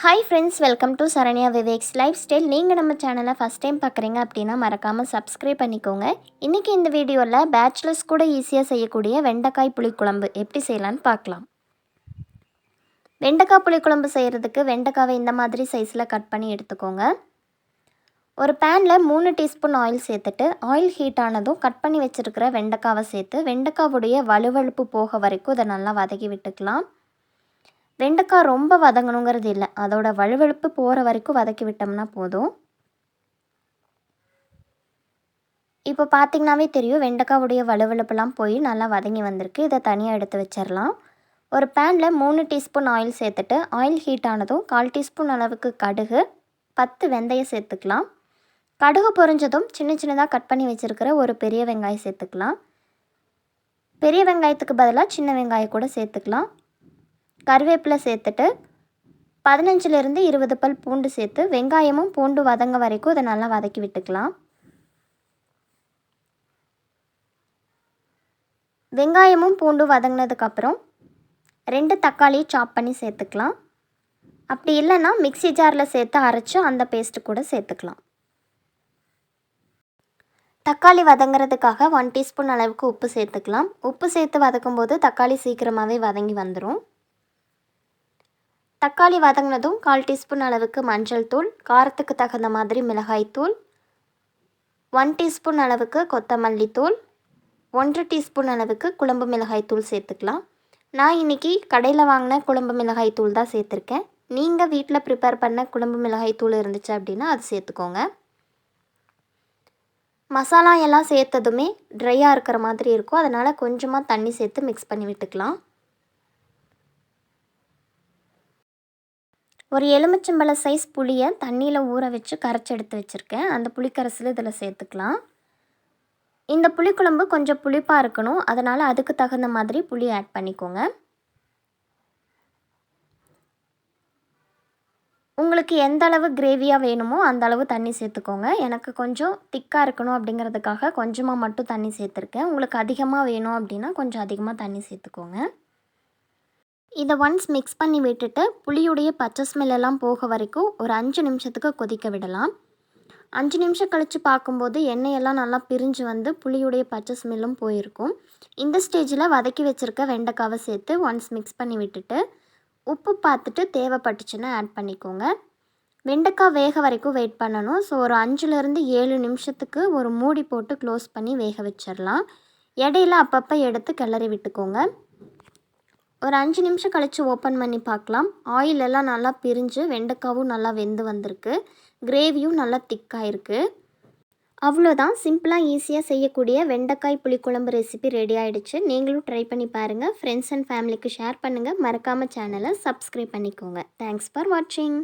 Hi friends, welcome to Saranya Viveks life style. நீங்கள் நம்ம சேனலை ஃபஸ்ட் டைம் பார்க்குறீங்க அப்படின்னா மறக்காமல் சப்ஸ்கிரைப் பண்ணிக்கோங்க. இன்றைக்கி இந்த வீடியோவில் பேச்சுலர்ஸ் கூட ஈஸியாக செய்யக்கூடிய வெண்டைக்காய் புளிக்குழம்பு எப்படி செய்யலான்னு பார்க்கலாம். வெண்டைக்காய் புளிக்குழம்பு செய்கிறதுக்கு வெண்டைக்காவை இந்த மாதிரி சைஸில் கட் பண்ணி எடுத்துக்கோங்க. ஒரு பேனில் 3 டீஸ்பூன் ஆயில் சேர்த்துட்டு ஆயில் ஹீட் ஆனதும் கட் பண்ணி வச்சுருக்கிற வெண்டைக்காவை சேர்த்து வெண்டைக்காவுடைய வலுவழுப்பு போக வரைக்கும் இதை நல்லா வதக்கி விட்டுக்கலாம். வெண்டைக்காய் ரொம்ப வதங்கணுங்கிறது இல்லை, அதோட வழுவழுப்பு போகிற வரைக்கும் வதக்கி விட்டோம்னா போதும். இப்போ பார்த்திங்கனாவே தெரியும், வெண்டைக்காவுடைய வழுவழுப்புலாம் போய் நல்லா வதங்கி வந்திருக்கு. இதை தனியாக எடுத்து வச்சிடலாம். ஒரு பேனில் 3 டீஸ்பூன் ஆயில் சேர்த்துட்டு ஆயில் ஹீட் ஆனதும் 1/4 டீஸ்பூன் அளவுக்கு கடுகு, 10 வெந்தயம் சேர்த்துக்கலாம். கடுகு பொரிஞ்சதும் சின்ன சின்னதாக கட் பண்ணி வச்சுருக்கிற ஒரு பெரிய வெங்காயம் சேர்த்துக்கலாம். பெரிய வெங்காயத்துக்கு பதிலாக சின்ன வெங்காயம் கூட சேர்த்துக்கலாம். கருவேப்பிலை சேர்த்துட்டு 15லேருந்து 20 பல் பூண்டு சேர்த்து வெங்காயமும் பூண்டு வதங்க வரைக்கும் இதை நல்லா வதக்கி விட்டுக்கலாம். வெங்காயமும் பூண்டு வதங்கினதுக்கப்புறம் 2 தக்காளி சாப் பண்ணி சேர்த்துக்கலாம். அப்படி இல்லைன்னா மிக்ஸி ஜாரில் சேர்த்து அரைச்சி அந்த பேஸ்ட்டு கூட சேர்த்துக்கலாம். தக்காளி வதங்கிறதுக்காக 1 டீஸ்பூன் அளவுக்கு உப்பு சேர்த்துக்கலாம். உப்பு சேர்த்து வதக்கும்போது தக்காளி சீக்கிரமாகவே வதங்கி வந்துடும். தக்காளி வதங்கினதும் 1/4 டீஸ்பூன் அளவுக்கு மஞ்சள் தூள், காரத்துக்கு தகுந்த மாதிரி மிளகாய் தூள், 1 டீஸ்பூன் அளவுக்கு கொத்தமல்லி தூள், 1 டீஸ்பூன் அளவுக்கு குழம்பு மிளகாய் தூள் சேர்த்துக்கலாம். நான் இன்றைக்கி கடையில் வாங்கின குழம்பு மிளகாய் தூள் தான் சேர்த்துருக்கேன். நீங்கள் வீட்டில் ப்ரிப்பேர் பண்ண குழம்பு மிளகாய் தூள் இருந்துச்சு அப்படின்னா அது சேர்த்துக்கோங்க. மசாலா எல்லாம் சேர்த்ததுமே ட்ரையாக இருக்கிற மாதிரி இருக்கும், அதனால் கொஞ்சமாக தண்ணி சேர்த்து மிக்ஸ் பண்ணி விட்டுக்கலாம். ஒரு எலுமிச்சம்பழ சைஸ் புளியை தண்ணியில் ஊற வச்சு கரைச்சி எடுத்து வச்சுருக்கேன். அந்த புளிக்கரைசல் இதில் சேர்த்துக்கலாம். இந்த புளிக்குழம்பு கொஞ்சம் புளிப்பாக இருக்கணும், அதனால் அதுக்கு தகுந்த மாதிரி புளி ஆட் பண்ணிக்கோங்க. உங்களுக்கு எந்த அளவு கிரேவியாக வேணுமோ அந்த அளவு தண்ணி சேர்த்துக்கோங்க. எனக்கு கொஞ்சம் திக்காக இருக்கணும் அப்படிங்கிறதுக்காக கொஞ்சமாக மட்டும் தண்ணி சேர்த்துருக்கேன். உங்களுக்கு அதிகமாக வேணும் அப்படின்னா கொஞ்சம் அதிகமாக தண்ணி சேர்த்துக்கோங்க. இதை ஒன்ஸ் மிக்ஸ் பண்ணி விட்டுட்டு புளியுடைய பச்சை ஸ்மெல்லாம் போக வரைக்கும் ஒரு 5 நிமிஷத்துக்கு கொதிக்க விடலாம். 5 நிமிஷம் கழித்து பார்க்கும்போது எண்ணெயெல்லாம் நல்லா பிரிஞ்சு வந்து புளியுடைய பச்சை ஸ்மெல்லும் போயிருக்கும். இந்த ஸ்டேஜில் வதக்கி வச்சுருக்க வெண்டைக்காவை சேர்த்து ஒன்ஸ் மிக்ஸ் பண்ணி விட்டுட்டு உப்பு பார்த்துட்டு தேவைப்பட்டுச்சுன்னா ஆட் பண்ணிக்கோங்க. வெண்டைக்காய் வேக வரைக்கும் வெயிட் பண்ணணும். ஸோ ஒரு 5லேருந்து 7 நிமிஷத்துக்கு ஒரு மூடி போட்டு க்ளோஸ் பண்ணி வேக வச்சிடலாம். இடையில அப்பப்போ எடுத்து கிளறி விட்டுக்கோங்க. ஒரு 5 நிமிஷம் கழித்து ஓப்பன் பண்ணி பார்க்கலாம். ஆயில் எல்லாம் நல்லா பிரிஞ்சு வெண்டைக்காவும் நல்லா வெந்து வந்திருக்கு. கிரேவியும் நல்லா திக்காக இருக்குது. அவ்வளோதான், சிம்பிளாக ஈஸியாக செய்யக்கூடிய வெண்டைக்காய் புளிக்குழம்பு ரெசிபி ரெடி ஆகிடுச்சு. நீங்களும் ட்ரை பண்ணி பாருங்கள். ஃப்ரெண்ட்ஸ் அண்ட் ஃபேமிலிக்கு ஷேர் பண்ணுங்கள். மறக்காமல் சேனலை சப்ஸ்கிரைப் பண்ணிக்கோங்க. தேங்க்ஸ் ஃபார் வாட்சிங்.